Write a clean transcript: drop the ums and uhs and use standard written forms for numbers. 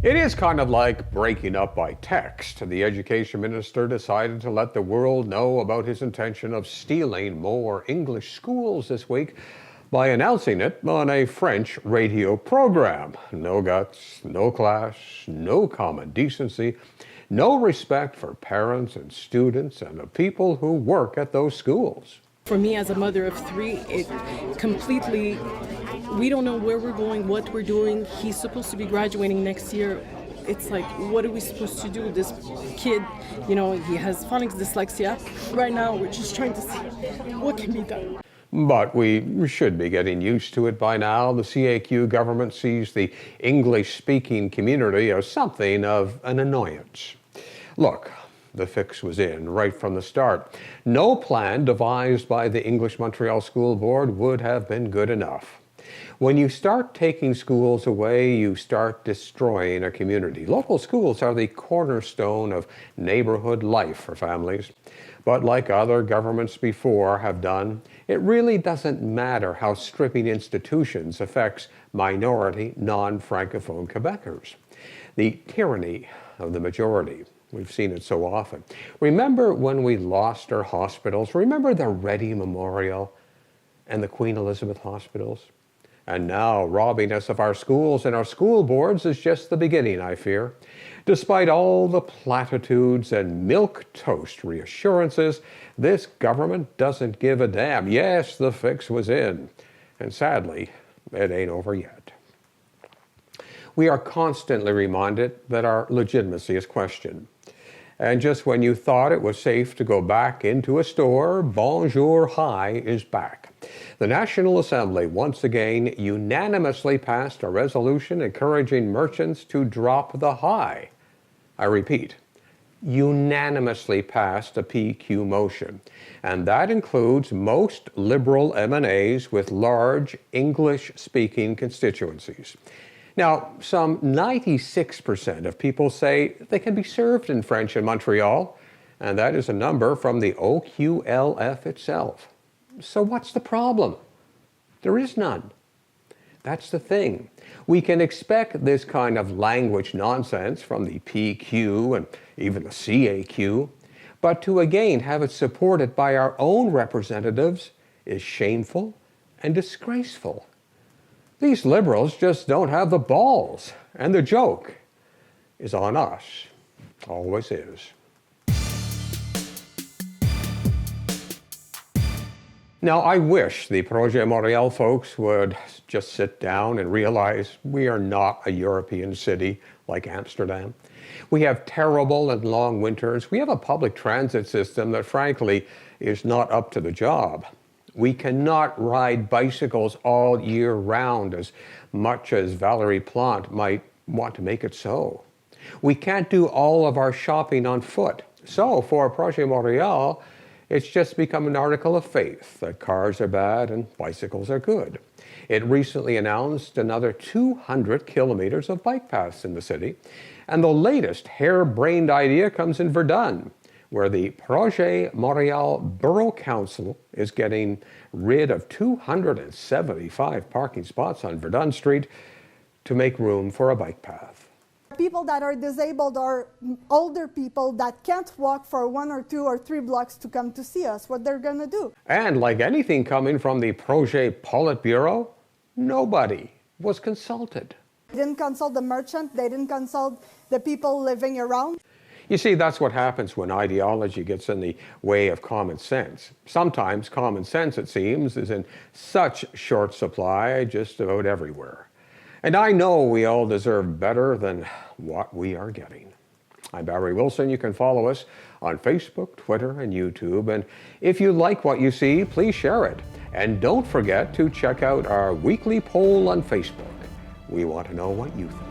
It is kind of like breaking up by text. The education minister decided to let the world know about his intention of stealing more English schools this week by announcing it on a French radio program. No guts, no class, no common decency, no respect for parents and students and the people who work at those schools. For me, as a mother of three, it completely, we don't know where we're going, what we're doing. He's supposed to be graduating next year. It's like, what are we supposed to do? This kid, he has phonics dyslexia. Right now, we're just trying to see what can be done. But we should be getting used to it by now. The CAQ government sees the English-speaking community as something of an annoyance. Look, the fix was in right from the start. No plan devised by the English Montreal School Board would have been good enough. When you start taking schools away, you start destroying a community. Local schools are the cornerstone of neighborhood life for families. But like other governments before have done, it really doesn't matter how stripping institutions affects minority, non-Francophone Quebecers. The tyranny of the majority. We've seen it so often. Remember when we lost our hospitals? Remember the Reddy Memorial and the Queen Elizabeth hospitals? And now robbing us of our schools and our school boards is just the beginning, I fear. Despite all the platitudes and milquetoast reassurances, this government doesn't give a damn. Yes, the fix was in. And sadly, it ain't over yet. We are constantly reminded that our legitimacy is questioned. And just when you thought it was safe to go back into a store, Bonjour High is back. The National Assembly once again unanimously passed a resolution encouraging merchants to drop the high. I repeat, unanimously passed a PQ motion, and that includes most Liberal MNAs with large English-speaking constituencies. Now, some 96% of people say they can be served in French in Montreal, and that is a number from the OQLF itself. So what's the problem? There is none. That's the thing. We can expect this kind of language nonsense from the PQ and even the CAQ, but to again have it supported by our own representatives is shameful and disgraceful. These Liberals just don't have the balls, and the joke is on us. Always is. Now, I wish the Projet Montreal folks would just sit down and realize we are not a European city like Amsterdam. We have terrible and long winters. We have a public transit system that, frankly, is not up to the job. We cannot ride bicycles all year round as much as Valérie Plante might want to make it so. We can't do all of our shopping on foot. So for Projet Montreal, it's just become an article of faith that cars are bad and bicycles are good. It recently announced another 200 kilometers of bike paths in the city. And the latest harebrained idea comes in Verdun, where the Projet Montreal Borough Council is getting rid of 275 parking spots on Verdun Street to make room for a bike path. People that are disabled or older people that can't walk for 1 or 2 or 3 blocks to come to see us, what they're going to do. And like anything coming from the Projet Politburo, nobody was consulted. They didn't consult the merchant, they didn't consult the people living around. You see, that's what happens when ideology gets in the way of common sense. Sometimes common sense, it seems, is in such short supply just about everywhere. And I know we all deserve better than what we are getting. I'm Barry Wilson. You can follow us on Facebook, Twitter, and YouTube. And if you like what you see, please share it. And don't forget to check out our weekly poll on Facebook. We want to know what you think.